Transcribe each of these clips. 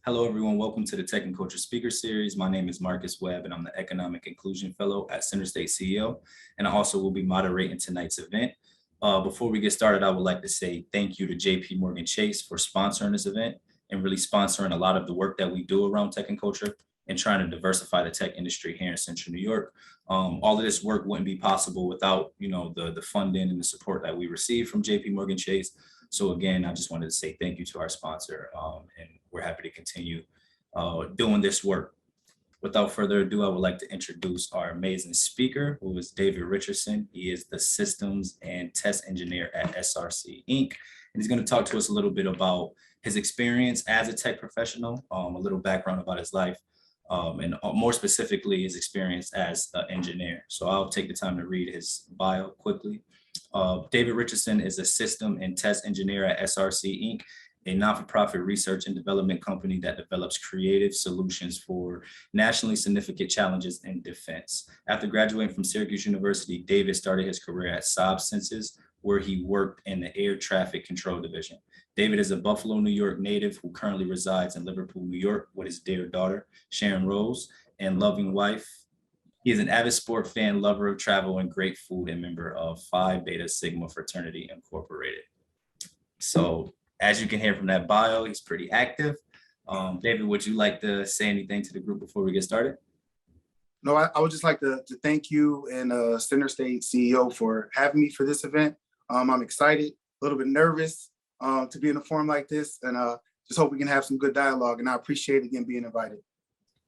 Hello, everyone. Welcome to the Tech and Culture Speaker Series. My name is Marcus Webb, and I'm the Economic Inclusion Fellow at Center State CEO, and I also will be moderating tonight's event. Before we get started, I would like to say thank you to JP Morgan Chase for sponsoring this event and really sponsoring a lot of the work that we do around tech and culture and trying to diversify the tech industry here in Central New York. All of this work wouldn't be possible without, the funding and the support that we receive from JP Morgan Chase. So again, I just wanted to say thank you to our sponsor, and we're happy to continue doing this work. Without further ado, I would like to introduce our amazing speaker, who is David Richardson. He is the Systems and Test Engineer at SRC Inc. And he's going to talk to us a little bit about his experience as a tech professional, a little background about his life, and more specifically, his experience as an engineer. So I'll take the time to read his bio quickly. David Richardson is a system and test engineer at SRC Inc., a not-for-profit research and development company that develops creative solutions for nationally significant challenges in defense. After graduating from Syracuse University, David started his career at Saab Sensis, where he worked in the air traffic control division. David is a Buffalo, New York native who currently resides in Liverpool, New York with his dear daughter, Sharon Rose, and loving wife. He is an avid sport fan, lover of travel and great food, and member of Phi Beta Sigma Fraternity Incorporated. So as you can hear from that bio, he's pretty active. David, would you like to say anything to the group before we get started? No, I would just like to thank you and Center State CEO for having me for this event. I'm excited, a little bit nervous to be in a forum like this, and just hope we can have some good dialogue. And I appreciate again being invited.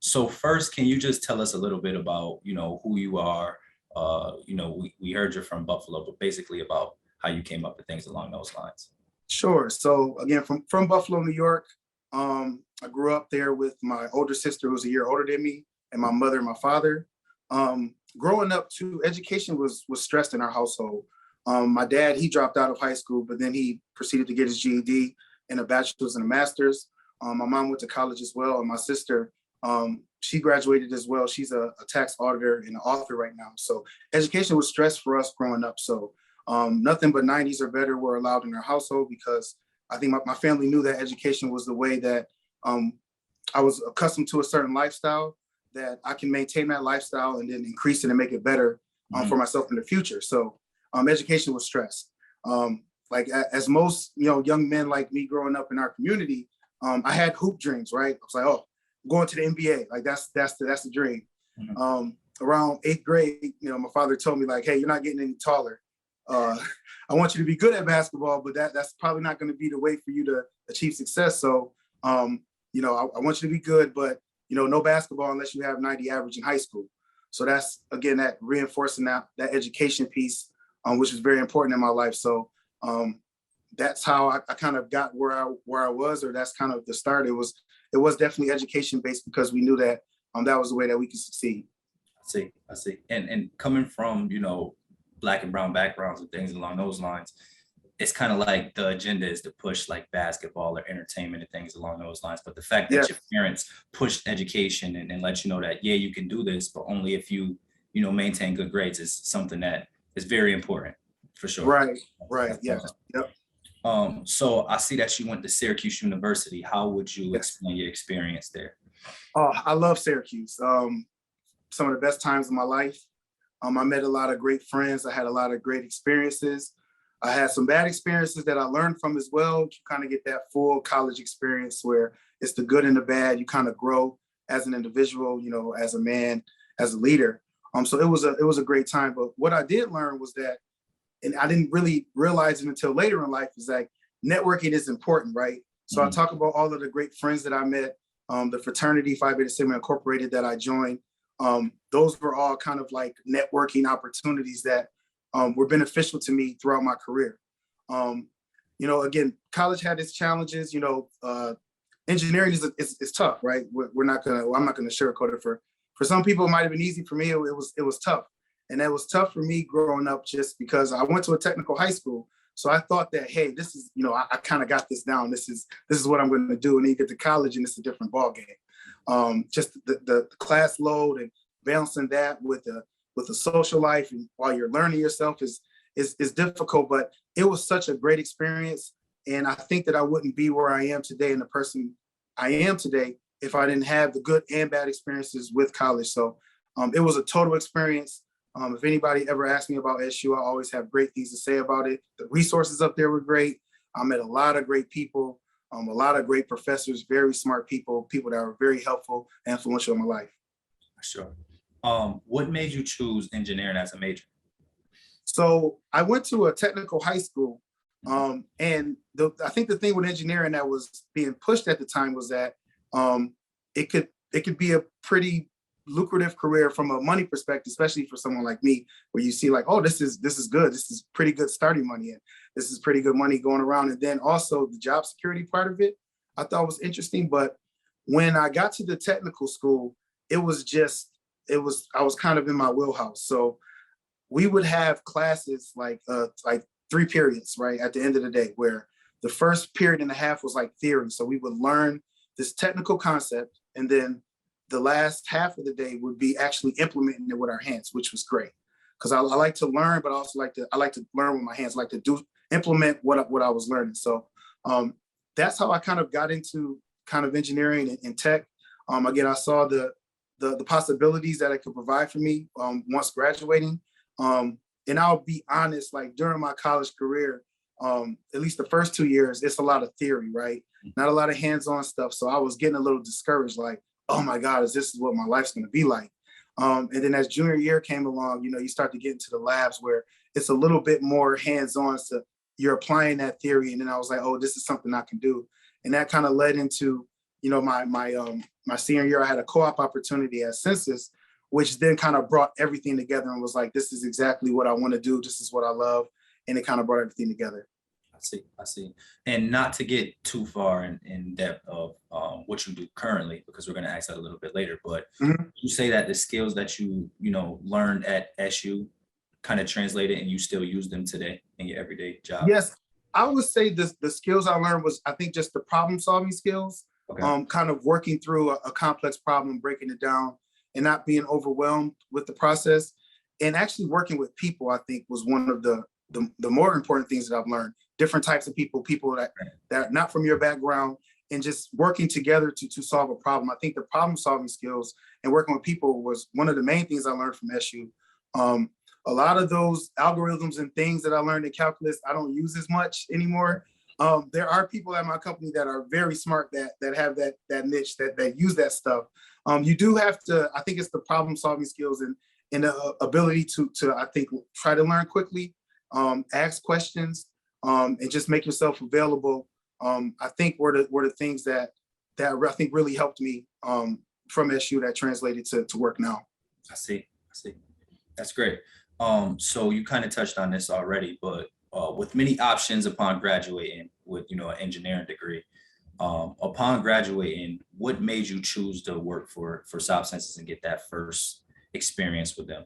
So first, can you just tell us a little bit about, who you are? We heard you're from Buffalo, but basically about how you came up with things along those lines. Sure. So again, from Buffalo, New York, I grew up there with my older sister, who was a year older than me, and my mother and my father. Growing up, too, education was stressed in our household. My dad, he dropped out of high school, but then he proceeded to get his GED and a bachelor's and a master's. My mom went to college as well, and my sister, she graduated as well. She's a tax auditor and an author right now. So education was stressed for us growing up. So nothing but 90s or better were allowed in our household, because I think my family knew that education was the way that I was accustomed to a certain lifestyle, that I can maintain that lifestyle and then increase it and make it better for myself in the future. So education was stressed. Like as most young men like me growing up in our community, I had hoop dreams, right? I was like, oh, going to the NBA, like that's the dream. Around 8th grade, my father told me like, hey, you're not getting any taller. I want you to be good at basketball, but that's probably not going to be the way for you to achieve success. So, I want you to be good, but no basketball unless you have 90 average in high school. So that's again that reinforcing that education piece, which is very important in my life. So that's how I kind of got where I was, or that's kind of the start. It was definitely education based, because we knew that that was the way that we could succeed. I see. And coming from, Black and brown backgrounds and things along those lines, it's kind of like the agenda is to push like basketball or entertainment and things along those lines. But the fact that your parents pushed education and let you know that, yeah, you can do this, but only if you maintain good grades, is something that is very important for sure. Right. Yeah. Yep. So I see that you went to Syracuse University. How would you explain your experience there? Oh, I love Syracuse. Some of the best times of my life. I met a lot of great friends. I had a lot of great experiences. I had some bad experiences that I learned from as well. You kind of get that full college experience where it's the good and the bad. You kind of grow as an individual, as a man, as a leader. So it was a great time. But what I did learn was that, and I didn't really realize it until later in life, is like networking is important, right? So I talk about all of the great friends that I met, the fraternity Phi Beta Sigma Incorporated that I joined. Those were all kind of like networking opportunities that were beneficial to me throughout my career. Again, college had its challenges. Engineering is tough, right? I'm not gonna sugarcoat it. For some people, it might have been easy. For me, it was tough, and it was tough for me growing up just because I went to a technical high school. So I thought that, hey, this is, I kind of got this down. This is what I'm going to do. And then you get to college, and it's a different ballgame. Just the class load and balancing that with the social life, and while you're learning yourself is difficult. But it was such a great experience, and I think that I wouldn't be where I am today and the person I am today if I didn't have the good and bad experiences with college. So it was a total experience. If anybody ever asked me about SU, I always have great things to say about it. The resources up there were great. I met a lot of great people, a lot of great professors, very smart people, people that were very helpful and influential in my life. Sure. What made you choose engineering as a major? So I went to a technical high school, and I think the thing with engineering that was being pushed at the time was that it could be a pretty lucrative career from a money perspective, especially for someone like me, where you see like, oh, this is good, this is pretty good starting money, and this is pretty good money going around. And then also the job security part of it, I thought was interesting. But when I got to the technical school, I was kind of in my wheelhouse. So we would have classes like 3 periods, right, at the end of the day, where the first period and a half was like theory. So we would learn this technical concept, and then the last half of the day would be actually implementing it with our hands, which was great. Because I like to learn, but also I like to learn with my hands, I like to implement what I was learning. So that's how I kind of got into kind of engineering and tech. Again, I saw the possibilities that it could provide for me once graduating. And I'll be honest, like during my college career, at least the first 2 years, it's a lot of theory, right? Not a lot of hands-on stuff. So I was getting a little discouraged, like, oh my God, is this what my life's going to be like? And then as junior year came along, you start to get into the labs where it's a little bit more hands-on. So you're applying that theory. And then I was like, oh, this is something I can do. And that kind of led into, my senior year, I had a co-op opportunity at Sensis, which then kind of brought everything together and was like, this is exactly what I want to do. This is what I love. And it kind of brought everything together. I see. And not to get too far in depth of what you do currently, because we're going to ask that a little bit later, but you say that the skills that you learned at SU kind of translated and you still use them today in your everyday job? Yes, I would say the skills I learned was, I think, just the problem solving skills, kind of working through a complex problem, breaking it down and not being overwhelmed with the process. And actually working with people, I think, was one of the more important things that I've learned. Different types of people that are not from your background, and just working together to solve a problem. I think the problem solving skills and working with people was one of the main things I learned from SU. A lot of those algorithms and things that I learned in calculus, I don't use as much anymore. There are people at my company that are very smart that have that niche that use that stuff. You do have to, I think it's the problem solving skills and the ability to I think try to learn quickly, ask questions, and just make yourself available. I think were the things that I think really helped me from SU that translated to work now. I see. That's great. So you kind of touched on this already, but with many options upon graduating with an engineering degree, upon graduating, what made you choose to work for Saab Sensis and get that first experience with them?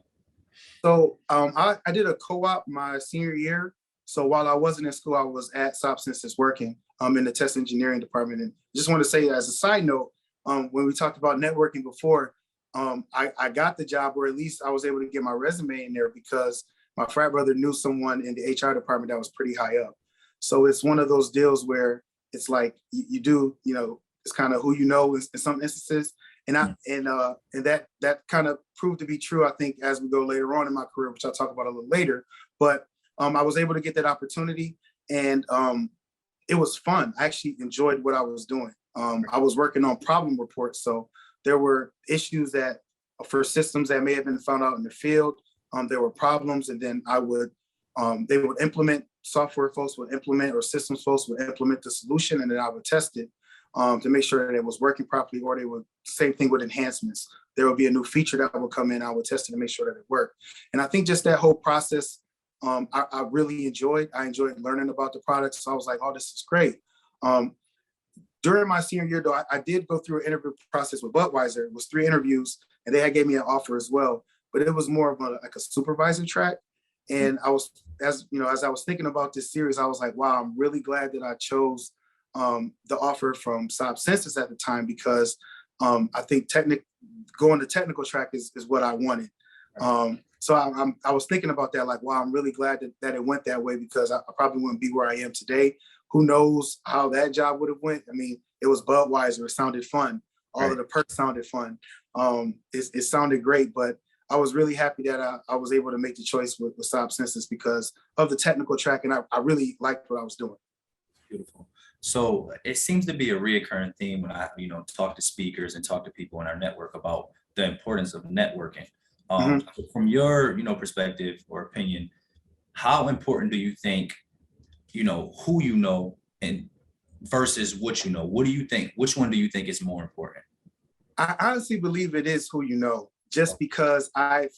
So I did a co-op my senior year. So while I wasn't in school, I was at Saab Sensis working in the test engineering department. And just want to say, as a side note, when we talked about networking before, I got the job, or at least I was able to get my resume in there because my frat brother knew someone in the HR department that was pretty high up. So it's one of those deals where it's like you do, it's kind of who you know in some instances. And that kind of proved to be true, I think, as we go later on in my career, which I'll talk about a little later. But I was able to get that opportunity, and it was fun. I actually enjoyed what I was doing. I was working on problem reports. So there were issues that for systems that may have been found out in the field, there were problems, and then they would implement, software folks would implement, or systems folks would implement the solution, and then I would test it to make sure that it was working properly, or they would, same thing with enhancements. There would be a new feature that would come in, I would test it to make sure that it worked. And I think just that whole process, I really enjoyed. I enjoyed learning about the product. So I was like, oh, this is great. During my senior year, though, I did go through an interview process with Budweiser. It was 3 interviews, and they gave me an offer as well. But it was more of a supervisor track. And I was, as I was thinking about this series, I was like, wow, I'm really glad that I chose the offer from Saab Sensis at the time, because I think going the technical track is what I wanted. So I was thinking about that, like, wow, I'm really glad that it went that way, because I probably wouldn't be where I am today. Who knows how that job would have went? I mean, it was Budweiser. It sounded fun. All of the perks sounded fun. It sounded great, but I was really happy that I was able to make the choice with Saab Sensis because of the technical track, and I really liked what I was doing. Beautiful. So it seems to be a reoccurring theme when I, talk to speakers and talk to people in our network about the importance of networking. From your, perspective or opinion, how important do you think, who you know and versus what you know? What do you think? Which one do you think is more important? I honestly believe it is who you know, just because I've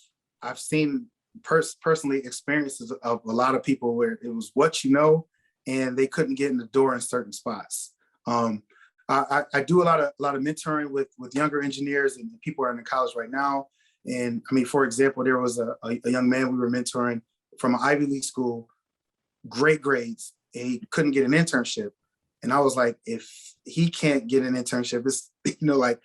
seen personally experiences of a lot of people where it was what you know, and they couldn't get in the door in certain spots. I do a lot of mentoring with younger engineers and people who are in college right now. And I mean, for example, there was a young man we were mentoring from an Ivy League school, great grades, and he couldn't get an internship. And I was like, if he can't get an internship, it's, like,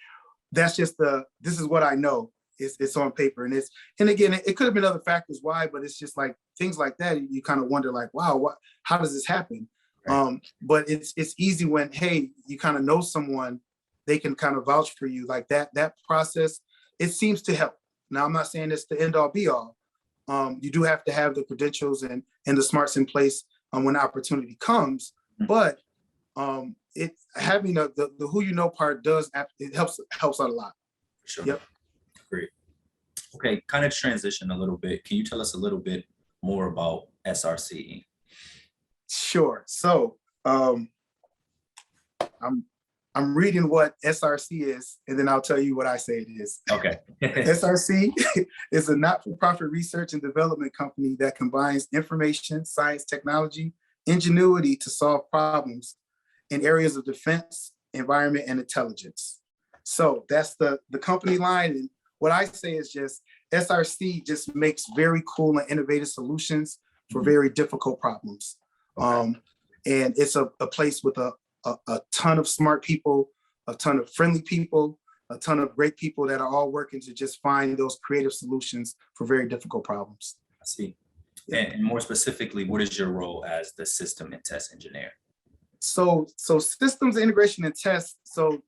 that's just this is what I know. It's on paper. And again, it could have been other factors why, but it's just like things like that. You kind of wonder like, wow, how does this happen? Right. But it's easy when, hey, you kind of know someone, they can kind of vouch for you like that process. It seems to help. Now, I'm not saying it's the end all be all. You do have to have the credentials and the smarts in place when the opportunity comes, but it having the who you know part it helps out a lot. Sure. Yep. Great. Okay, kind of transition a little bit. Can you tell us a little bit more about SRC? Sure. So I'm reading what SRC is, and then I'll tell you what I say it is. Okay. SRC is a not-for-profit research and development company that combines information, science, technology, ingenuity to solve problems in areas of defense, environment, and intelligence. So that's the company line. And what I say is just SRC just makes very cool and innovative solutions for very difficult problems. Okay. And it's a place with a ton of smart people, a ton of friendly people, a ton of great people that are all working to just find those creative solutions for very difficult problems. I see. Yeah. And more specifically, what is your role as the system and test engineer? So systems integration and test. So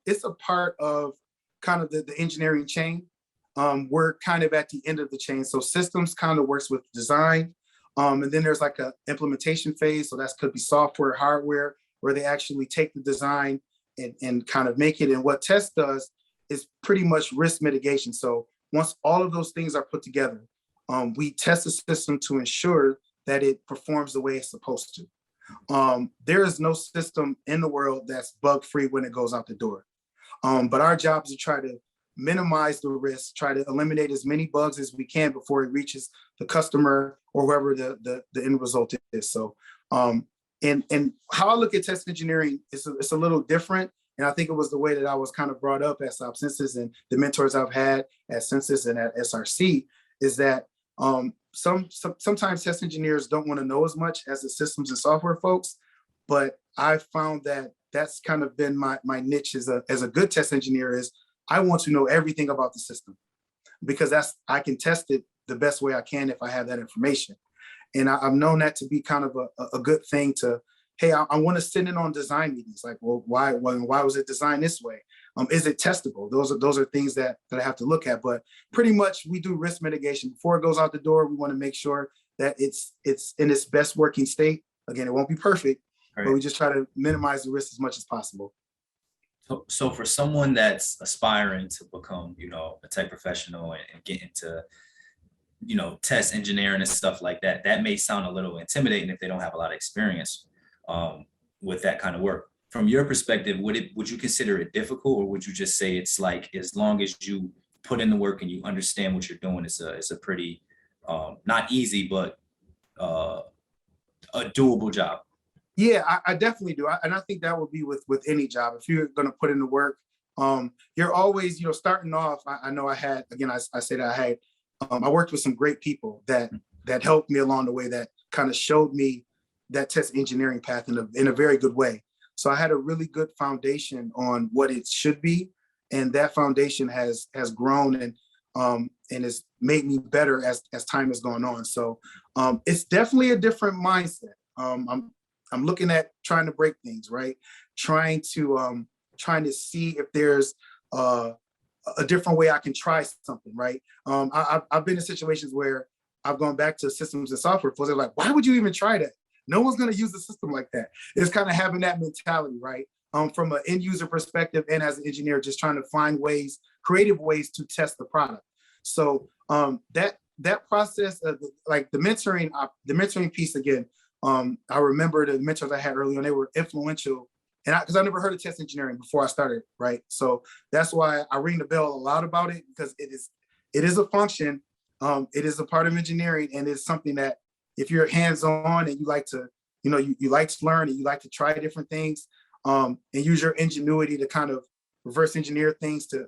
it's a part of kind of the engineering chain. We're kind of at the end of the chain. So systems kind of works with design. And then there's like a implementation phase. So that could be software, hardware, where they actually take the design and kind of make it. And what test does is pretty much risk mitigation. So once all of those things are put together, we test the system to ensure that it performs the way it's supposed to. There is no system in the world that's bug-free when it goes out the door. But our job is to try to minimize the risk, try to eliminate as many bugs as we can before it reaches the customer or whoever the end result is. So, and how I look at test engineering is it's a little different. And I think it was the way that I was kind of brought up at Saab Sensis and the mentors I've had at Sensis and at SRC is that sometimes test engineers don't want to know as much as the systems and software folks, but I found that that's kind of been my niche as a good test engineer is I want to know everything about the system because I can test it the best way I can if I have that information. And I've known that to be kind of a good thing to, hey, I want to sit in on design meetings. Like, well, why was it designed this way? Is it testable? Those are things that I have to look at. But pretty much we do risk mitigation before it goes out the door. We want to make sure that it's in its best working state. Again, it won't be perfect, right, but we just try to minimize the risk as much as possible. So for someone that's aspiring to become, a tech professional and get into, test engineering and stuff like that, that may sound a little intimidating if they don't have a lot of experience with that kind of work. From your perspective, would you consider it difficult, or would you just say it's like as long as you put in the work and you understand what you're doing, it's a pretty not easy but a doable job? Yeah, I definitely do. And I think that would be with any job. If you're going to put in the work, you're always, starting off. I know I had, again, I said I worked with some great people that helped me along the way, that kind of showed me that test engineering path in a very good way. So I had a really good foundation on what it should be. And that foundation has grown and has made me better as time has gone on. So it's definitely a different mindset. I'm looking at trying to break things, right? Trying to see if there's a different way I can try something, right? I've been in situations where I've gone back to systems and software folks are like, why would you even try that? No one's going to use a system like that. It's kind of having that mentality, right? From an end user perspective and as an engineer, just trying to find ways, creative ways to test the product. So that process of like the mentoring piece again, I remember the mentors I had early on, they were influential. And because I never heard of test engineering before I started, right? So that's why I ring the bell a lot about it, because it is a function. It is a part of engineering, and it's something that if you're hands-on and you like to, you like to learn and you like to try different things, and use your ingenuity to kind of reverse engineer things to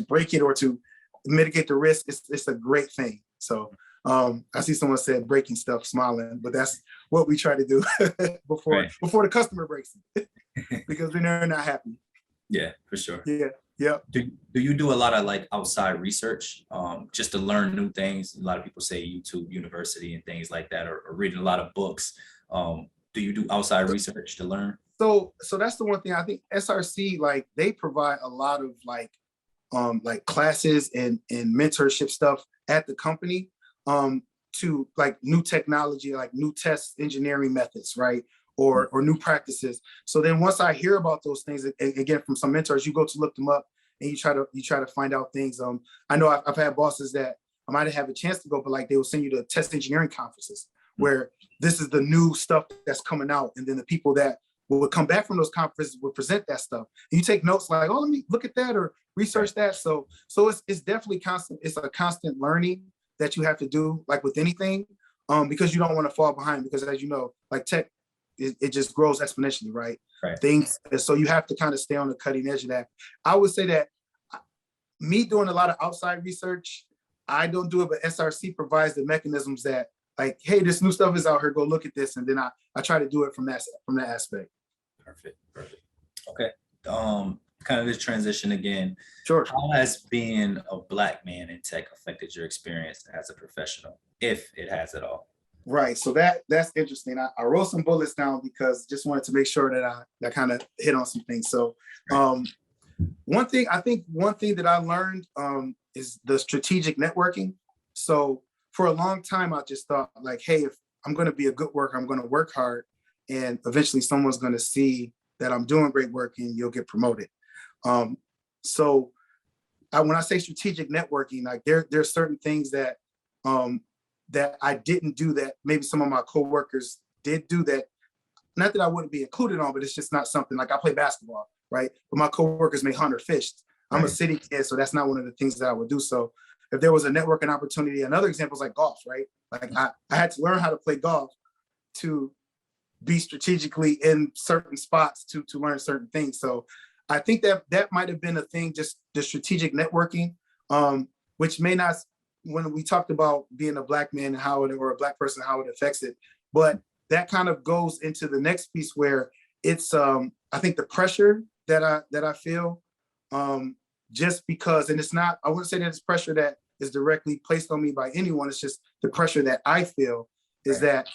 break it or to mitigate the risk, it's a great thing. So I see someone said breaking stuff, smiling, but that's what we try to do before the customer breaks it, because they're not happy. Yeah, for sure. Yeah. Do you do a lot of like outside research just to learn new things? A lot of people say YouTube University and things like that, or reading a lot of books. Do you do outside research to learn? So that's the one thing I think SRC, like, they provide a lot of like classes and mentorship stuff at the company to like new technology, like new test engineering methods, right? Or new practices. So then once I hear about those things, again, from some mentors, you go to look them up and you try to find out things. I know I've had bosses that I might have a chance to go, but like they will send you to test engineering conferences where this is the new stuff that's coming out. And then the people that will come back from those conferences will present that stuff. And you take notes like, oh, let me look at that or research that. So it's definitely constant. It's a constant learning that you have to do, like with anything, because you don't want to fall behind, because as you know, like tech, it just grows exponentially, right? Things. So you have to kind of stay on the cutting edge of that. I would say that me doing a lot of outside research, I don't do it, but SRC provides the mechanisms that like, hey, this new stuff is out here, go look at this. And then I try to do it from that aspect. Perfect. Okay. Kind of this transition again. Sure. How has being a Black man in tech affected your experience as a professional, if it has at all? Right. So that's interesting. I wrote some bullets down because just wanted to make sure that I kind of hit on some things. So one thing that I learned is the strategic networking. So for a long time, I just thought like, hey, if I'm going to be a good worker, I'm going to work hard, and eventually someone's going to see that I'm doing great work and you'll get promoted. So when I say strategic networking, like there's certain things that that I didn't do that maybe some of my coworkers did do, that not that I wouldn't be included on, but it's just not something. Like I play basketball, right? But my coworkers may hunt or fish. I'm a city kid, so that's not one of the things that I would do. So if there was a networking opportunity, another example is like golf, right? Like I had to learn how to play golf to be strategically in certain spots to learn certain things. So I think that might have been a thing, just the strategic networking, which may not, when we talked about being a Black man and how it, or a Black person, how it affects it, but that kind of goes into the next piece where it's, I think the pressure that I feel, just because, and it's not, I wouldn't say that it's pressure that is directly placed on me by anyone. It's just the pressure that I feel is that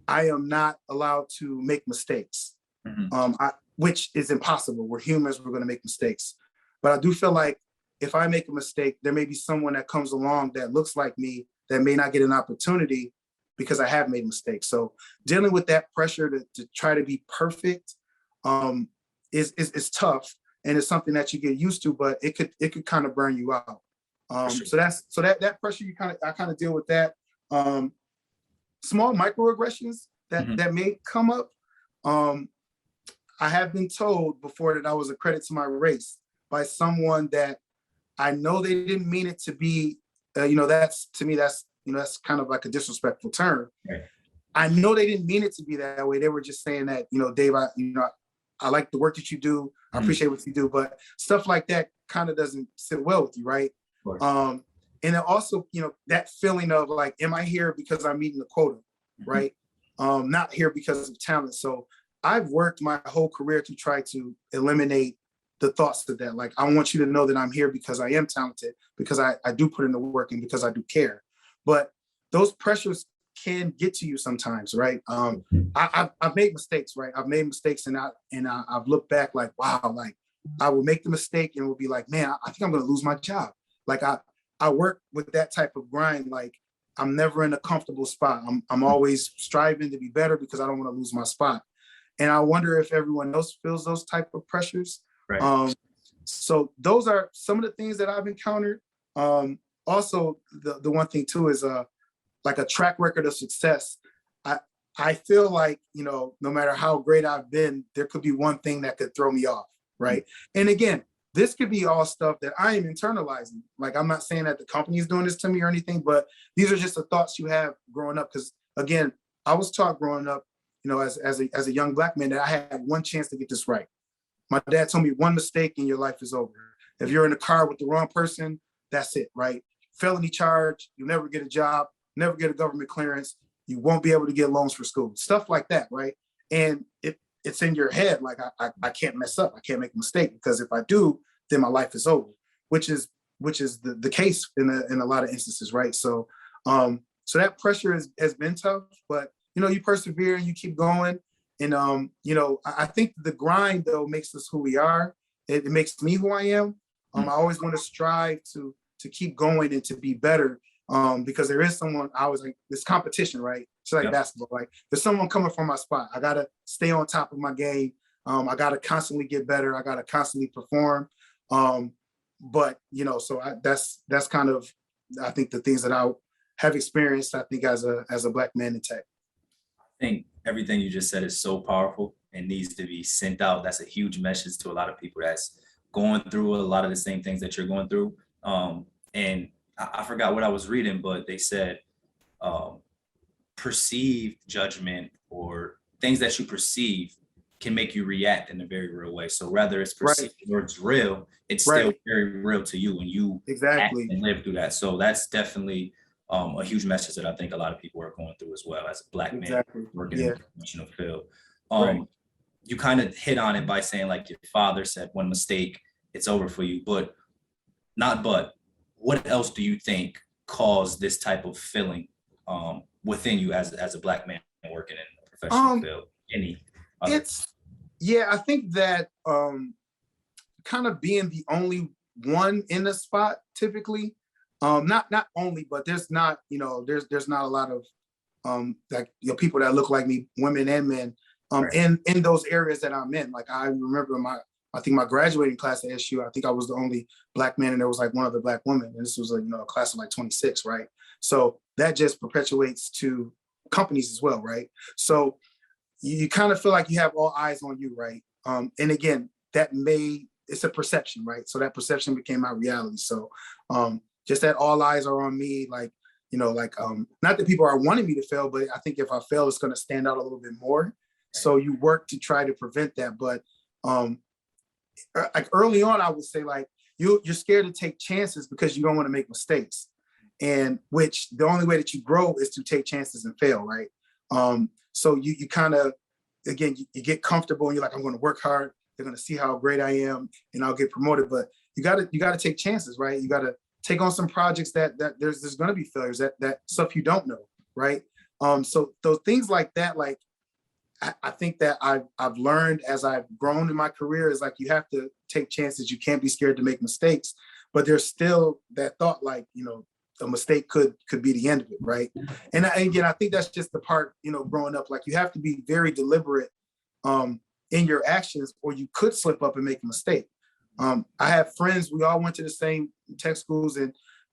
I am not allowed to make mistakes, which is impossible. We're humans, we're going to make mistakes. But I do feel like if I make a mistake, there may be someone that comes along that looks like me that may not get an opportunity because I have made mistakes. So dealing with that pressure to try to be perfect is tough, and it's something that you get used to, but it could kind of burn you out. So that pressure, I kind of deal with that. Small microaggressions that may come up. I have been told before that I was a credit to my race by someone that I know they didn't mean it to be, that's, to me, that's kind of like a disrespectful term. Right. I know they didn't mean it to be that way. They were just saying that, Dave, I like the work that you do. I appreciate what you do, but stuff like that kind of doesn't sit well with you, right? And then also, that feeling of like, am I here because I'm meeting the quota, right? Not here because of talent. So I've worked my whole career to try to eliminate the thoughts of that. Like, I want you to know that I'm here because I am talented, because I do put in the work and because I do care. But those pressures can get to you sometimes, right? I've made mistakes, right? I've made mistakes, and I've looked back like, wow, like I will make the mistake and will be like, man, I think I'm gonna lose my job. Like I work with that type of grind. Like I'm never in a comfortable spot. I'm always striving to be better because I don't want to lose my spot. And I wonder if everyone else feels those type of pressures. Right. So those are some of the things that I've encountered. Also, the one thing too is like a track record of success. I feel like, no matter how great I've been, there could be one thing that could throw me off, right? And again, this could be all stuff that I am internalizing. Like, I'm not saying that the company is doing this to me or anything, but these are just the thoughts you have growing up. Because again, I was taught growing up, as a young Black man, that I had one chance to get this right. My dad told me one mistake and your life is over. If you're in a car with the wrong person, that's it, right? Felony charge, you'll never get a job, never get a government clearance, you won't be able to get loans for school, stuff like that, right? And it's in your head, like I can't mess up, I can't make a mistake, because if I do, then my life is over, which is the case in a lot of instances, right? So so that pressure has been tough, but you persevere and you keep going. And I think the grind though makes us who we are. It makes me who I am. I always want to strive to keep going and to be better. Because there is someone, I was like, this competition, right? It's like basketball, like there's someone coming from my spot. I gotta stay on top of my game. I gotta constantly get better. I gotta constantly perform. But that's kind of, I think, the things that I have experienced, I think, as a Black man in tech. I think everything you just said is so powerful and needs to be sent out. That's a huge message to a lot of people that's going through a lot of the same things that you're going through. And I forgot what I was reading, but they said perceived judgment or things that you perceive can make you react in a very real way. So whether it's perceived or it's real, it's still very real to you when you act and live through that. So that's definitely a huge message that I think a lot of people are going through as well as a Black man working in the professional field. You kind of hit on it by saying, like, your father said, one mistake, it's over for you, but what else do you think caused this type of feeling within you as a Black man working in a professional field? I think that kind of being the only one in the spot typically, not only, but there's not, there's not a lot of like, people that look like me, women and men, in those areas that I'm in. Like, I remember I think my graduating class at SU, I think I was the only Black man, and there was like one other Black woman. And this was a class of like 26, right? So that just perpetuates to companies as well, right? So you kind of feel like you have all eyes on you, right? And again, it's a perception, right? So that perception became my reality. So just that all eyes are on me, like, not that people are wanting me to fail, but I think if I fail, it's going to stand out a little bit more. So you work to try to prevent that. But like early on, I would say, like, you're scared to take chances because you don't want to make mistakes, and which the only way that you grow is to take chances and fail, right? So you kind of, again, you get comfortable and you're like, I'm going to work hard. They're going to see how great I am and I'll get promoted. But you got to take chances, right? You got to take on some projects that there's going to be failures, that stuff you don't know, right? So those things like that, like, I think that I've learned as I've grown in my career is, like, you have to take chances. You can't be scared to make mistakes, but there's still that thought, like, a mistake could be the end of it, right? And again, I think that's just the part, growing up, like, you have to be very deliberate in your actions, or you could slip up and make a mistake. I have friends, we all went to the same tech schools,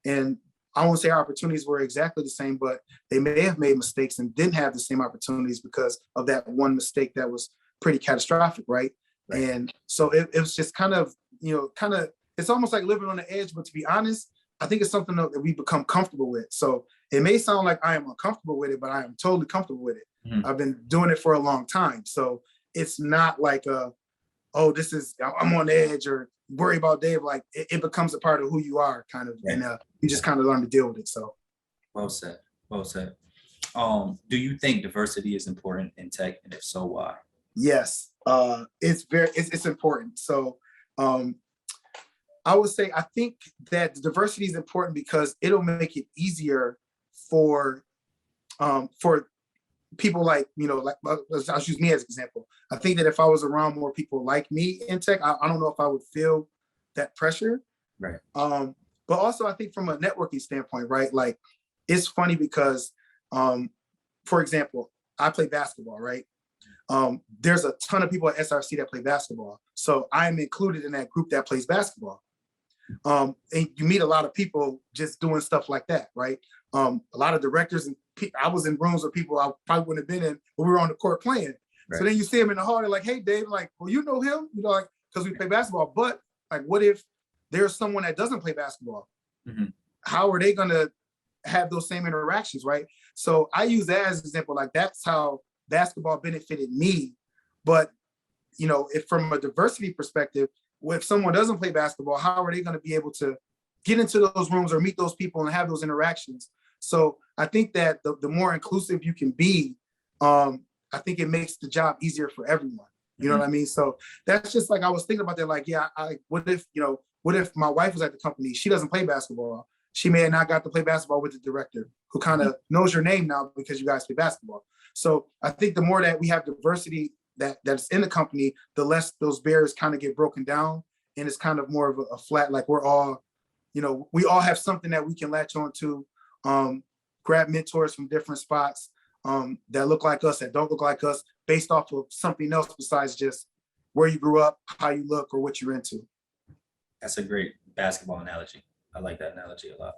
and I won't say our opportunities were exactly the same, but they may have made mistakes and didn't have the same opportunities because of that one mistake that was pretty catastrophic, right? And so it was just kind of, it's almost like living on the edge, but to be honest, I think it's something that we become comfortable with. So it may sound like I am uncomfortable with it, but I am totally comfortable with it. I've been doing it for a long time. So it's not like, I'm on the edge or worry about Dave. Like, it becomes a part of who you are, kind of, and you just kind of learn to deal with it. So, well said. Do you think diversity is important in tech, and if so, why? Yes, it's important. So, I would say, I think that diversity is important because it'll make it easier for for people like, like I'll use me as an example. I think that if I was around more people like me in tech, I don't know if I would feel that pressure. Right. But also I think from a networking standpoint, right? Like it's funny because, for example, I play basketball, right? There's a ton of people at SRC that play basketball. So I'm included in that group that plays basketball. And you meet a lot of people just doing stuff like that, right? A lot of directors, and I was in rooms with people I probably wouldn't have been in, but we were on the court playing. Right. So then you see him in the hall, they're like, hey, Dave, like, well, you know him, like, because we play basketball. But like, what if there's someone that doesn't play basketball? Mm-hmm. How are they going to have those same interactions, right? So I use that as an example. Like, that's how basketball benefited me. But, if from a diversity perspective, if someone doesn't play basketball, how are they going to be able to get into those rooms or meet those people and have those interactions? So I think that the more inclusive you can be, I think it makes the job easier for everyone. You know what I mean? So that's just like, I was thinking about that. Like, yeah, what if my wife was at the company? She doesn't play basketball. She may have not got to play basketball with the director who kind of knows your name now because you guys play basketball. So I think the more that we have diversity that's in the company, the less those barriers kind of get broken down. And it's kind of more of a flat, like we're all, we all have something that we can latch on to, grab mentors from different spots that look like us, that don't look like us, based off of something else besides just where you grew up, how you look, or what you're into. That's a great basketball analogy. I like that analogy a lot.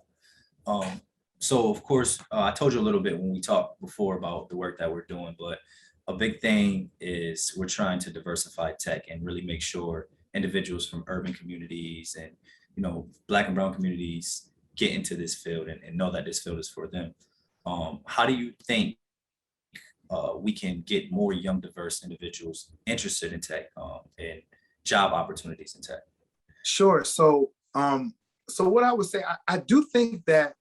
So of course, I told you a little bit when we talked before about the work that we're doing, but a big thing is we're trying to diversify tech and really make sure individuals from urban communities and, Black and brown communities get into this field and know that this field is for them. How do you think we can get more young, diverse individuals interested in tech and job opportunities in tech? Sure. So what I would say, I do think that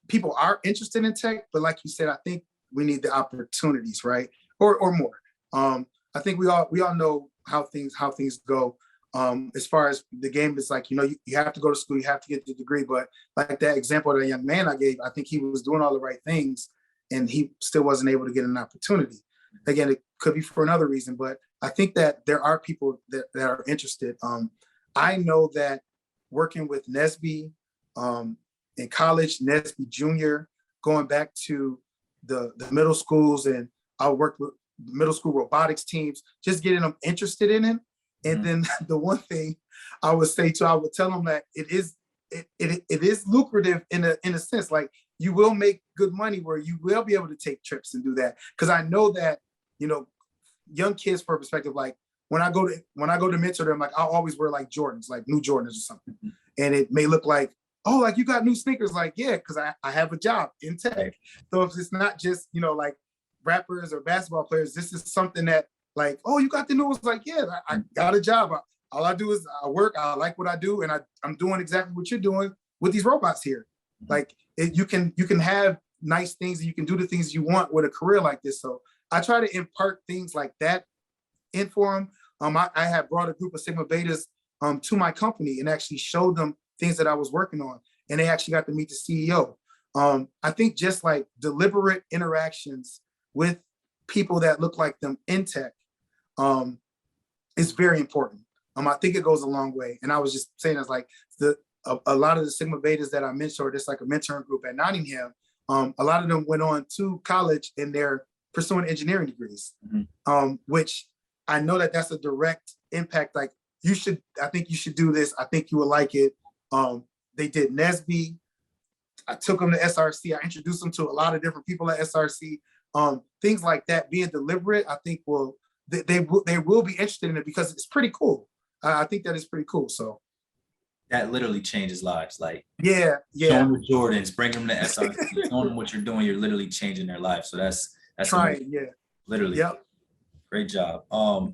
people are interested in tech, but like you said, I think we need the opportunities, right? Or more. I think we all know how things go. As far as the game is like, you have to go to school, you have to get the degree, but like that example of that young man I gave, I think he was doing all the right things and he still wasn't able to get an opportunity. Again, it could be for another reason, but I think that there are people that are interested. I know that working with Nesby in college, Nesby Junior, going back to the middle schools, and I worked with middle school robotics teams, just getting them interested in it. And then the one thing I would say I would tell them that it is lucrative in a sense, like you will make good money where you will be able to take trips and do that. Because I know that, young kids, for perspective, like when I go to mentor them, like I'll always wear like Jordans, like new Jordans or something. And it may look like, oh, like you got new sneakers. Like, yeah, because I have a job in tech. So if it's not just, like rappers or basketball players, this is something that like, oh, you got the new ones. Like, yeah, I got a job. All I do is I work. I like what I do. And I'm doing exactly what you're doing with these robots here. Like you can have nice things and you can do the things you want with a career like this. So I try to impart things like that in for them. I have brought a group of Sigma Betas to my company and actually showed them things that I was working on. And they actually got to meet the CEO. I think just like deliberate interactions with people that look like them in tech is very important. I think it goes a long way. And I was just saying, it's like a lot of the Sigma Betas that I mentored, just like a mentoring group at Nottingham, a lot of them went on to college and they're pursuing engineering degrees, which I know that that's a direct impact. Like I think you should do this. I think you will like it. They did Nesby. I took them to SRC. I introduced them to a lot of different people at SRC. Things like that, being deliberate, I think they will be interested in it because it's pretty cool. I think that is pretty cool. So that literally changes lives. Like, yeah. Show them the Jordans, bring them to SRC, show them what you're doing. You're literally changing their life. So that's trying. amazing. Yeah, literally. Yep. Great job.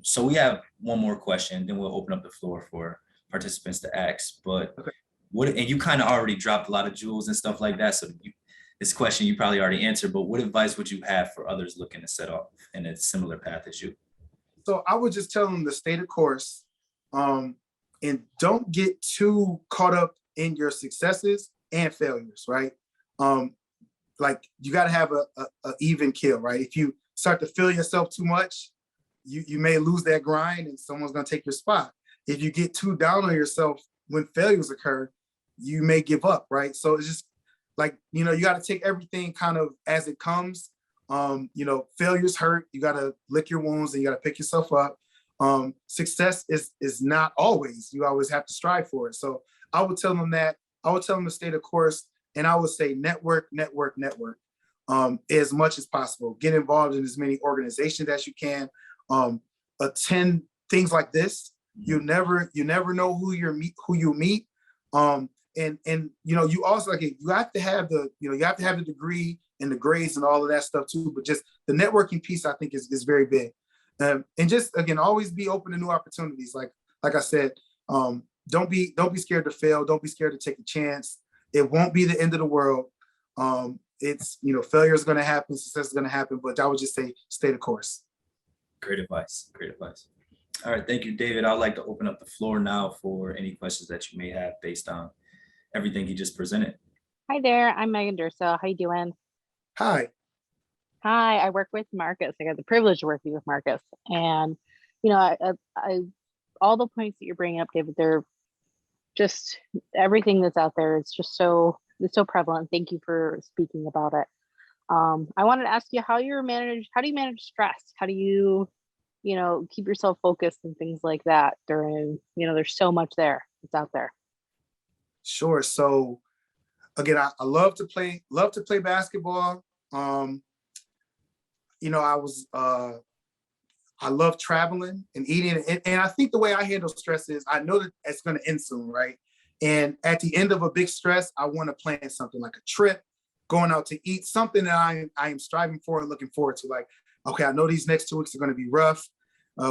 So we have one more question, then we'll open up the floor for participants to ask. But okay. And you kind of already dropped a lot of jewels and stuff like that. So this question you probably already answered, but what advice would you have for others looking to set off in a similar path as you? So I would just tell them to stay the course, and don't get too caught up in your successes and failures, right? like you got to have a even kill, right? If you start to feel yourself too much, you may lose that grind and someone's going to take your spot. If you get too down on yourself when failures occur, you may give up, right? So it's just like, you got to take everything kind of as it comes. Failures hurt. You got to lick your wounds and you got to pick yourself up. Success is not always, you always have to strive for it. So I would tell them that. I would tell them to stay the course, and I would say network, as much as possible. Get involved in as many organizations as you can. Attend things like this. You never know who you meet. And you also, like, you have to have the degree and the grades and all of that stuff too. But just the networking piece, I think, is very big. And just, again, always be open to new opportunities. Like I said, don't be scared to fail. Don't be scared to take a chance. It won't be the end of the world. It's, failure is going to happen, success is going to happen, but I would just say stay the course. Great advice. Great advice. All right. Thank you, David. I'd like to open up the floor now for any questions that you may have based on everything he just presented. Hi there. I'm Megan Durso. How you doing? Hi. Hi. I work with Marcus. I got the privilege of working with Marcus. And, I all the points that you're bringing up, David, they're just everything that's out there. It's just it's so prevalent. Thank you for speaking about it. I wanted to ask you how do you manage stress? How do you, keep yourself focused and things like that during, there's so much there that's out there. Sure. So again, I love to play basketball. I love traveling and eating. And I think the way I handle stress is I know that it's going to end soon, right? And at the end of a big stress, I want to plan something like a trip, going out to eat, something that I am striving for and looking forward to. Like, okay, I know these next 2 weeks are going to be rough.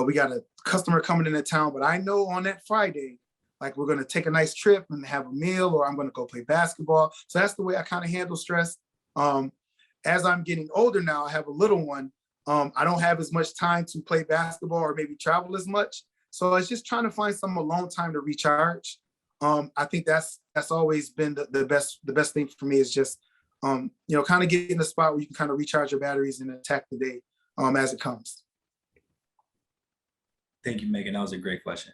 We got a customer coming into town, but I know on that Friday, like, we're going to take a nice trip and have a meal, or I'm going to go play basketball. So that's the way I kind of handle stress. As I'm getting older now, I have a little one. I don't have as much time to play basketball or maybe travel as much. So it's just trying to find some alone time to recharge. I think that's always been the best thing for me, is just, kind of get in a spot where you can kind of recharge your batteries and attack the day as it comes. Thank you, Megan. That was a great question.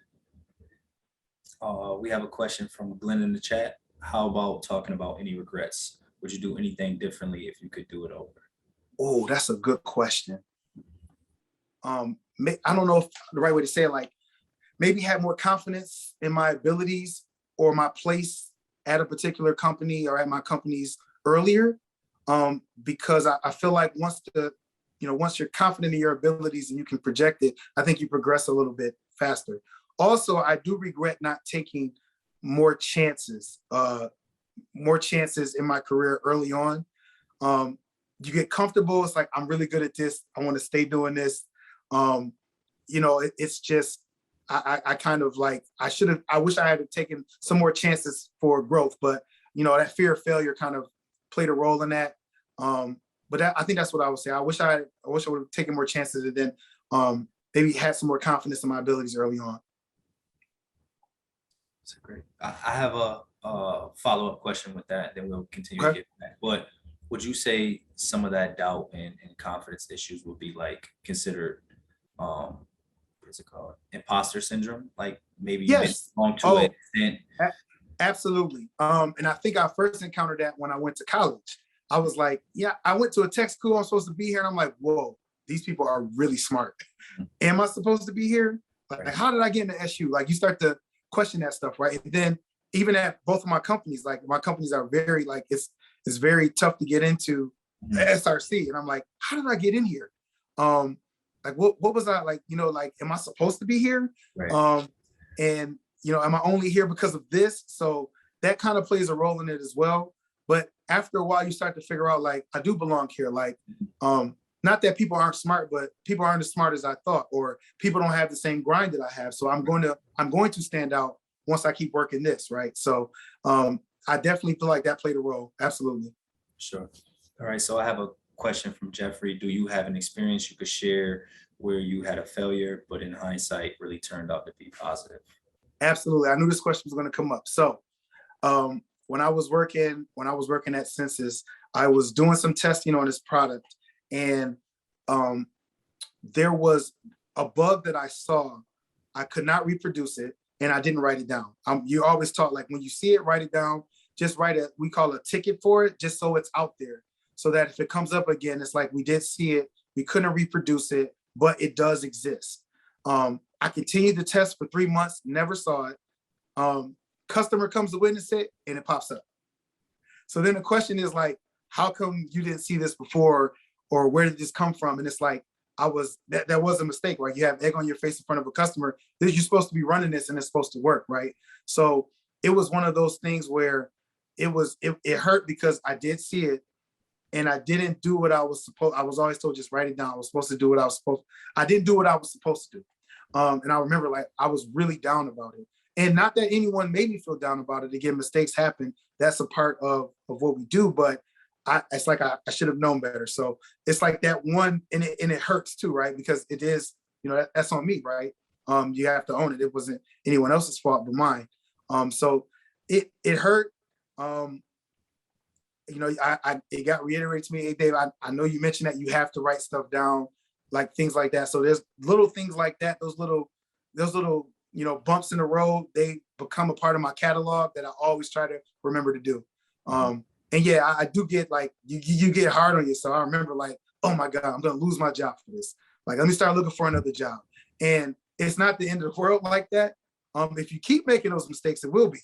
We have a question from Glenn in the chat. How about talking about any regrets? Would you do anything differently if you could do it over? Oh, that's a good question. I don't know if the right way to say it, like, maybe have more confidence in my abilities or my place at a particular company or at my companies earlier. Because I feel like once you're confident in your abilities and you can project it, I think you progress a little bit faster. Also, I do regret not taking more chances in my career early on. You get comfortable. It's like, I'm really good at this. I want to stay doing this. It's just, I kind of like, I wish I had taken some more chances for growth, but that fear of failure kind of played a role in that. But I think that's what I would say. I wish I would have taken more chances and then maybe had some more confidence in my abilities early on. That's great. I have a follow-up question with that, then we'll continue to get back. But would you say some of that doubt and confidence issues would be like considered, what's it called, imposter syndrome? Like, maybe you belong to an extent. Absolutely. And I think I first encountered that when I went to college. I was like, yeah, I went to a tech school. I'm supposed to be here. And I'm like, whoa, these people are really smart. Am I supposed to be here? Like, how did I get into SU? Like, you start to question that stuff, right? And then even at both of my companies, like, my companies are very, like, it's very tough to get into SRC. And I'm like, how did I get in here? Like, what was I like, like, am I supposed to be here? Right. And, am I only here because of this? So that kind of plays a role in it as well. But after a while, you start to figure out, like, I do belong here. Like, not that people aren't smart, but people aren't as smart as I thought, or people don't have the same grind that I have. So I'm going to stand out once I keep working this, right? So I definitely feel like that played a role. Absolutely. Sure. All right. So I have a question from Jeffrey. Do you have an experience you could share where you had a failure, but in hindsight really turned out to be positive? Absolutely. I knew this question was going to come up. So when I was working at Sensis, I was doing some testing on this product, and there was a bug that I saw. I could not reproduce it, and I didn't write it down. You always taught, like, when you see it, write it down. Just write it. We call a ticket for it, just so it's out there, so that if it comes up again, it's like we did see it, we couldn't reproduce it, but it does exist. I continued to test for 3 months, never saw it. Customer comes to witness it, and it pops up. So then the question is, like, how come you didn't see this before, or where did this come from? And it's like, that was a mistake, right? You have egg on your face in front of a customer. You're supposed to be running this, and it's supposed to work, right? So it was one of those things where it hurt because I did see it, and I didn't do what I was supposed. I was always told, just write it down. I was supposed to do what I was supposed. I didn't do what I was supposed to do. And I remember, like, I was really down about it. And not that anyone made me feel down about it. Again, mistakes happen. That's a part of what we do. But it's like I should have known better. So it's like that one, and it hurts too, right? Because it is, that's on me, right? You have to own it. It wasn't anyone else's fault but mine. So it hurt. It got reiterated to me, hey, Dave, I know you mentioned that you have to write stuff down, like things like that. So there's little things like that, those little bumps in the road, they become a part of my catalog that I always try to remember to do. And yeah, I do get, like, you get hard on yourself. I remember, like, oh my God, I'm gonna lose my job for this. Like, let me start looking for another job. And it's not the end of the world like that. If you keep making those mistakes, it will be.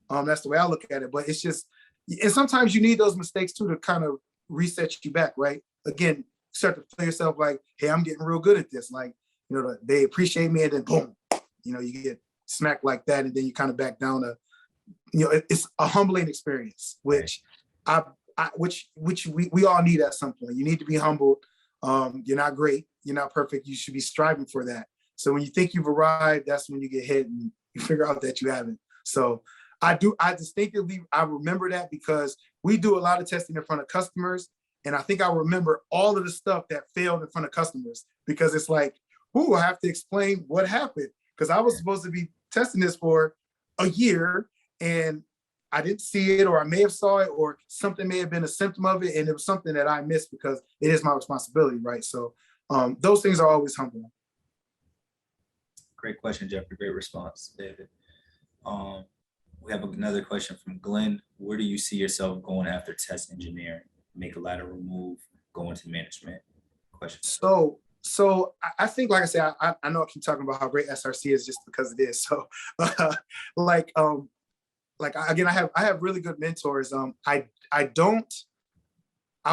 That's the way I look at it. But it's just, and sometimes you need those mistakes too to kind of reset you back, right? Again, start to feel yourself like, hey, I'm getting real good at this. Like, they appreciate me, and then boom, you get smacked like that, and then you kind of back down to, it's a humbling experience, which we all need at some point. You need to be humbled. You're not great. You're not perfect. You should be striving for that. So when you think you've arrived, that's when you get hit and you figure out that you haven't. So I distinctively remember that, because we do a lot of testing in front of customers. And I think I remember all of the stuff that failed in front of customers, because it's like, I have to explain what happened, because I was supposed to be testing this for a year, and I didn't see it, or I may have saw it, or something may have been a symptom of it, and it was something that I missed because it is my responsibility, right? So those things are always humbling. Great question, Jeffrey. Great response, David. We have another question from Glenn. Where do you see yourself going after test engineering? Make a lateral move, go into management? Question. So I think, like I said, I know I keep talking about how great SRC is just because it is. So again, I have really good mentors. I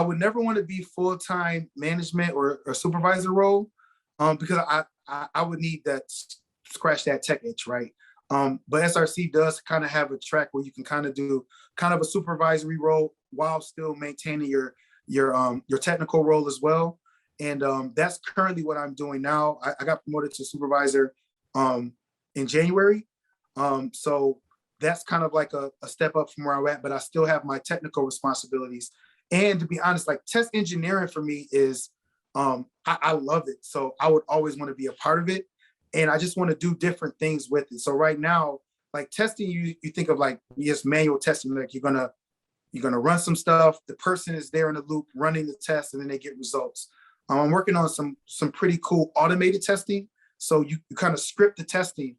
would never want to be full-time management or supervisor role, because I would need that, scratch that tech itch, right? But SRC does kind of have a track where you can kind of do kind of a supervisory role while still maintaining your technical role as well. And that's currently what I'm doing now. I got promoted to supervisor in January. So that's kind of like a step up from where I'm at, but I still have my technical responsibilities. And to be honest, like, test engineering for me is, I love it. So I would always want to be a part of it. And I just want to do different things with it. So right now, like, testing, you think of like just manual testing, like you're gonna run some stuff, the person is there in the loop running the test, and then they get results. I'm working on some pretty cool automated testing. So you kind of script the testing,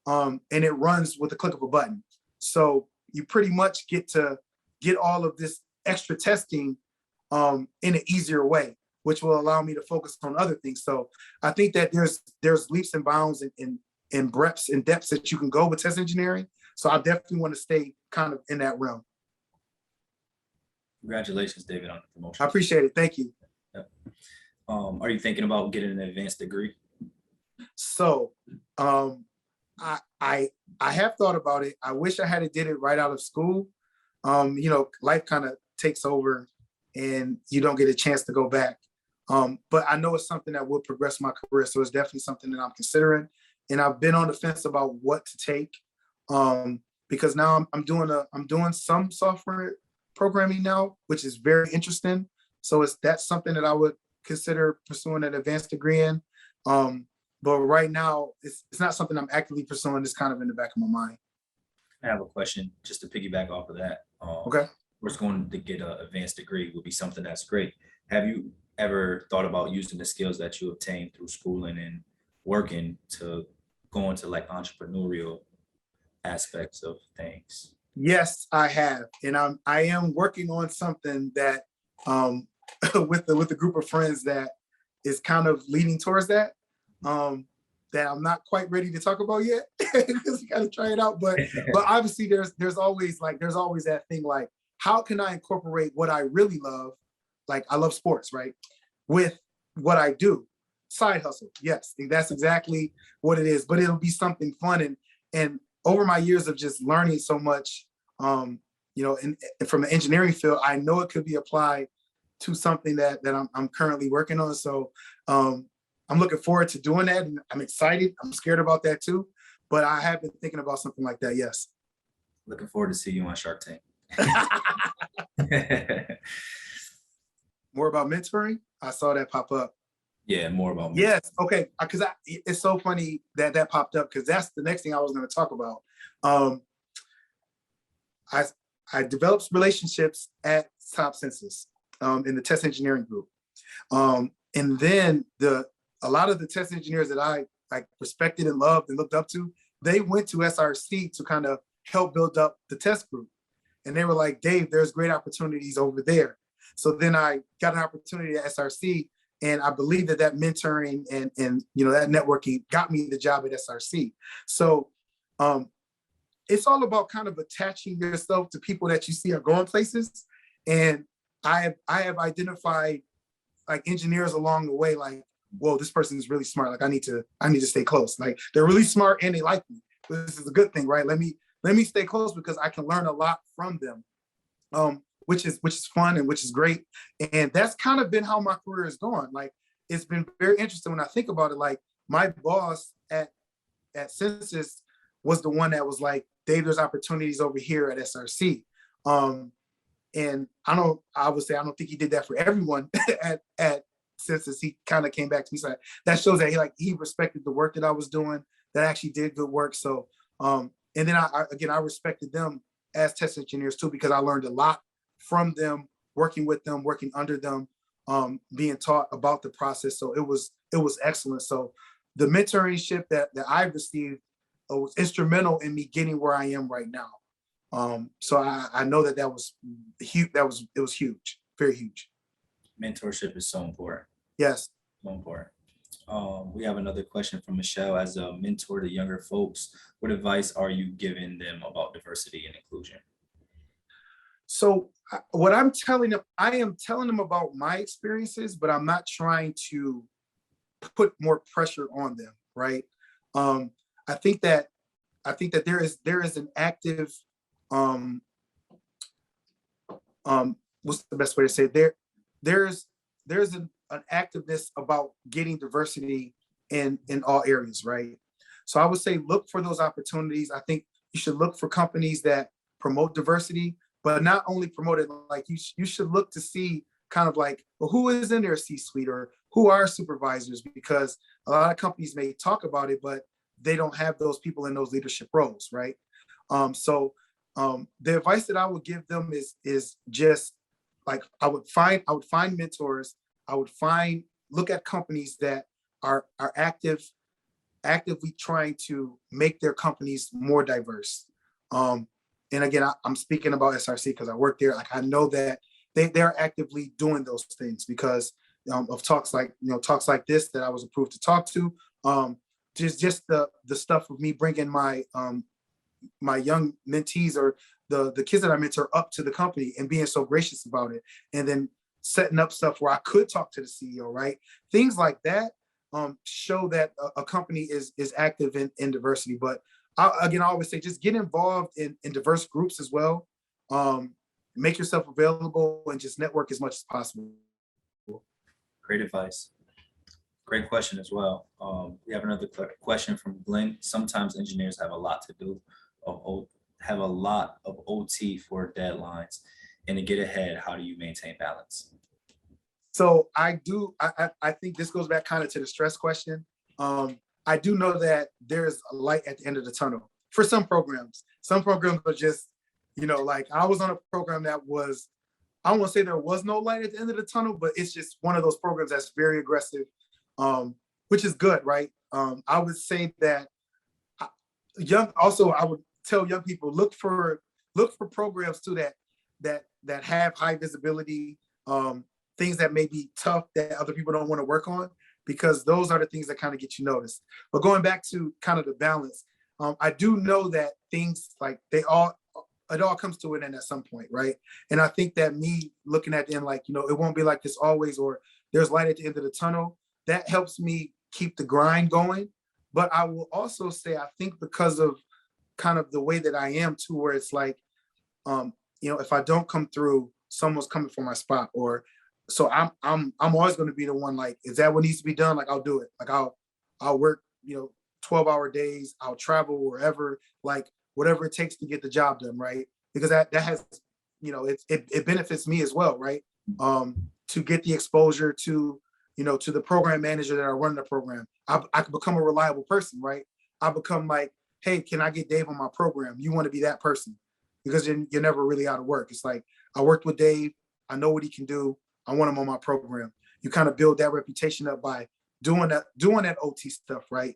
and it runs with the click of a button. So you pretty much get to get all of this extra testing in an easier way, which will allow me to focus on other things. So I think that there's leaps and bounds in breadths and depths that you can go with test engineering. So I definitely want to stay kind of in that realm. Congratulations, David, on the promotion. I appreciate it. Thank you. Yep. Are you thinking about getting an advanced degree? So I have thought about it. I wish I had did it right out of school. Life kind of takes over and you don't get a chance to go back. But I know it's something that will progress my career. So it's definitely something that I'm considering. And I've been on the fence about what to take, because now I'm doing some software programming now, which is very interesting. So that's something that I would consider pursuing an advanced degree in. But right now, it's not something I'm actively pursuing. It's kind of in the back of my mind. I have a question just to piggyback off of that. Okay. course, going to get an advanced degree would be something that's great. Have you ever thought about using the skills that you obtained through schooling and working to go into like entrepreneurial aspects of things? Yes, I have, and I am working on something that with the group of friends that is kind of leaning towards that. That I'm not quite ready to talk about yet because you got to try it out. But obviously there's always that thing like, how can I incorporate what I really love? Like I love sports, right? With what I do, side hustle. Yes, that's exactly what it is. But it'll be something fun and over my years of just learning so much, and from the engineering field, I know it could be applied to something that I'm currently working on. So I'm looking forward to doing that, and I'm excited. I'm scared about that too, but I have been thinking about something like that. Yes. Looking forward to see you on Shark Tank. More about mentoring. I saw that pop up. Yeah, more about mentoring. Yes. Okay. Because it's so funny that popped up because that's the next thing I was going to talk about. I developed relationships at Saab Sensis in the test engineering group, and then a lot of the test engineers that I respected and loved and looked up to, they went to SRC to kind of help build up the test group. And they were like, Dave, there's great opportunities over there. So then I got an opportunity at SRC, and I believe that mentoring and that networking got me the job at SRC. So it's all about kind of attaching yourself to people that you see are going places. And I have identified like engineers along the way, like, whoa, this person is really smart. Like I need to stay close. Like they're really smart and they like me. This is a good thing, right? Let me stay close because I can learn a lot from them, which is fun and which is great. And that's kind of been how my career is going. Like it's been very interesting when I think about it. Like my boss at Sensis was the one that was like, Dave, there's opportunities over here at SRC. And I would say I don't think he did that for everyone at Sensis. He kind of came back to me. So that shows that he respected the work that I was doing, that I actually did good work. So and then I respected them as test engineers too, because I learned a lot from them, working with them, working under them, being taught about the process. So it was excellent. So the mentorship that I've received was instrumental in me getting where I am right now. So I know that was huge. It was huge, very huge. Mentorship is so important. Yes. So important. We have another question from Michelle. As a mentor to younger folks, what advice are you giving them about diversity and inclusion? So what I'm telling them, I am telling them about my experiences, but I'm not trying to put more pressure on them, right? I think that there is an active, what's the best way to say it? There's an activeness about getting diversity in all areas, right? So I would say look for those opportunities. I think you should look for companies that promote diversity, but not only promote it, like you should look to see kind of like, well, who is in their C-suite or who are supervisors, because a lot of companies may talk about it, but they don't have those people in those leadership roles, right? So the advice that I would give them is just like I would find mentors. I would look at companies that are actively trying to make their companies more diverse. And again, I'm speaking about SRC because I work there. Like I know that they're actively doing those things because of talks like this that I was approved to talk to. Just the stuff of me bringing my my young mentees or the kids that I mentor up to the company and being so gracious about it, and then setting up stuff where I could talk to the CEO, right? Things like that show that a company is active in diversity. But I always say just get involved in diverse groups as well. Make yourself available and just network as much as possible. Great advice. Great question as well. We have another question from Glenn. Sometimes engineers have a lot to do, have a lot of OT for deadlines, and to get ahead, how do you maintain balance? So I think this goes back kind of to the stress question. I do know that there's a light at the end of the tunnel for some programs. Some programs are just, Like I was on a program that was, I won't say there was no light at the end of the tunnel, but it's just one of those programs that's very aggressive, which is good, right? I would say that I would tell young people, look for programs too that have high visibility, things that may be tough that other people don't want to work on, because those are the things that kind of get you noticed. But going back to kind of the balance, I do know that things like it all comes to an end at some point, right? And I think that me looking at the end, like, it won't be like this always, or there's light at the end of the tunnel, that helps me keep the grind going. But I will also say, I think because of kind of the way that I am too, where it's like, if I don't come through, someone's coming for my spot, or so I'm always going to be the one, like, is that what needs to be done? Like, I'll do it. Like I'll work, 12-hour days. I'll travel wherever, like whatever it takes to get the job done, right? Because that has, it benefits me as well, right? To get the exposure to, to the program manager that are running the program. I can become a reliable person, right? I become like, hey, can I get Dave on my program? You want to be that person, because you're never really out of work. It's like, I worked with Dave. I know what he can do. I want him on my program. You kind of build that reputation up by doing that OT stuff, right?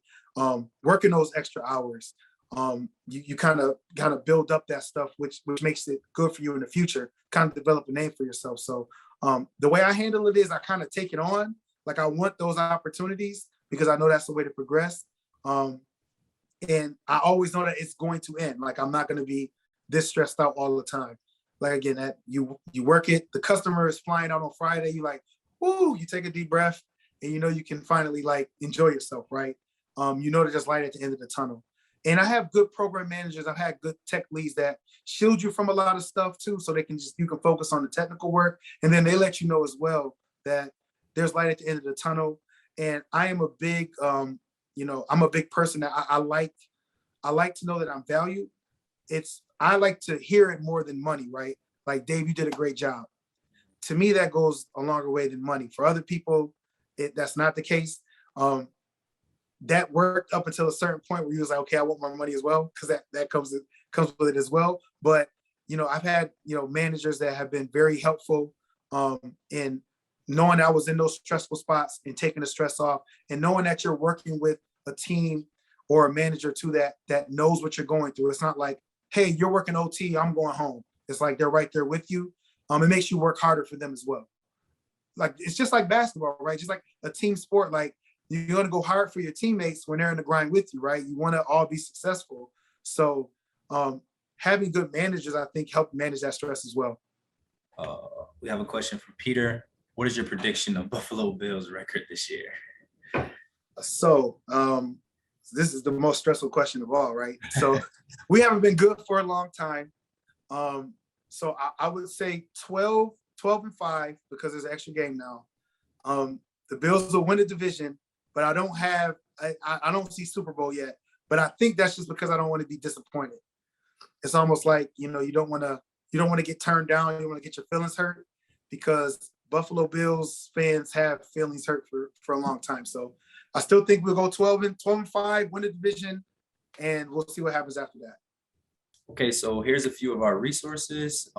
Working those extra hours. You kind of build up that stuff, which makes it good for you in the future, kind of develop a name for yourself. So the way I handle it is I kind of take it on. Like, I want those opportunities because I know that's the way to progress. And I always know that it's going to end. Like, I'm not going to be this stressed out all the time. Like, again, that you work it, the customer is flying out on Friday, you like, woo, you take a deep breath, and you can finally like enjoy yourself, right? There's light at the end of the tunnel. And I have good program managers. I've had good tech leads that shield you from a lot of stuff too, so you can focus on the technical work. And then they let you know as well that there's light at the end of the tunnel. And I am a big, I'm a big person that I like to know that I'm valued. I like to hear it more than money, right? Like, Dave, you did a great job. To me, that goes a longer way than money. For other people, that's not the case. That worked up until a certain point where you was like, okay, I want my money as well, because that comes with it as well. But I've had managers that have been very helpful in knowing I was in those stressful spots and taking the stress off, and knowing that you're working with a team or a manager too that knows what you're going through. It's not like, hey, you're working OT, I'm going home. It's like they're right there with you. It makes you work harder for them as well. Like, it's just like basketball, right? Just like a team sport. Like, you're going to go hard for your teammates when they're in the grind with you, right? You want to all be successful. So having good managers, I think, help manage that stress as well. We have a question from Peter. What is your prediction of Buffalo Bills record this year? So this is the most stressful question of all, right? So we haven't been good for a long time. So I would say 12-5, because there's an extra game now. The Bills will win the division, but I don't see Super Bowl yet. But I think that's just because I don't want to be disappointed. It's almost like, you don't want to get turned down. You don't want to get your feelings hurt, because Buffalo Bills fans have feelings hurt for a long time. So I still think we'll go 12-5, win the division, and we'll see what happens after that. Okay, so here's a few of our resources.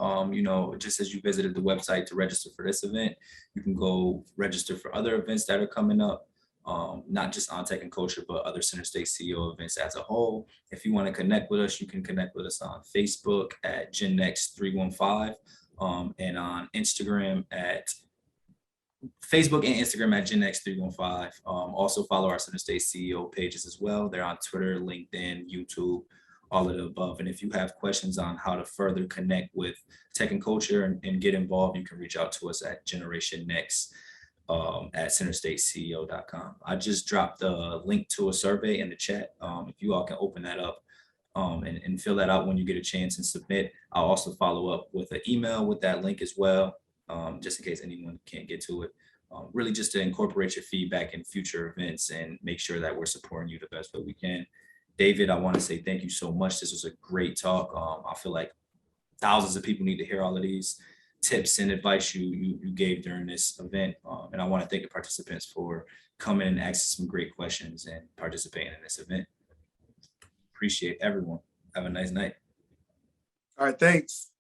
Just as you visited the website to register for this event, you can go register for other events that are coming up, not just on Tech and Culture, but other Center State CEO events as a whole. If you want to connect with us, you can connect with us on Facebook at GenNext315, and on Instagram at Facebook and Instagram at GenNext315. Also follow our Center State CEO pages as well. They're on Twitter, LinkedIn, YouTube, all of the above. And if you have questions on how to further connect with Tech and Culture and get involved, you can reach out to us at Generation Next at centerstateceo.com. I just dropped a link to a survey in the chat. If you all can open that up and fill that out when you get a chance and submit. I'll also follow up with an email with that link as well, just in case anyone can't get to it. Really just to incorporate your feedback in future events and make sure that we're supporting you the best way we can. David, I want to say thank you so much. This was a great talk. I feel like thousands of people need to hear all of these tips and advice you gave during this event. And I want to thank the participants for coming and asking some great questions and participating in this event. Appreciate everyone. Have a nice night. All right, thanks.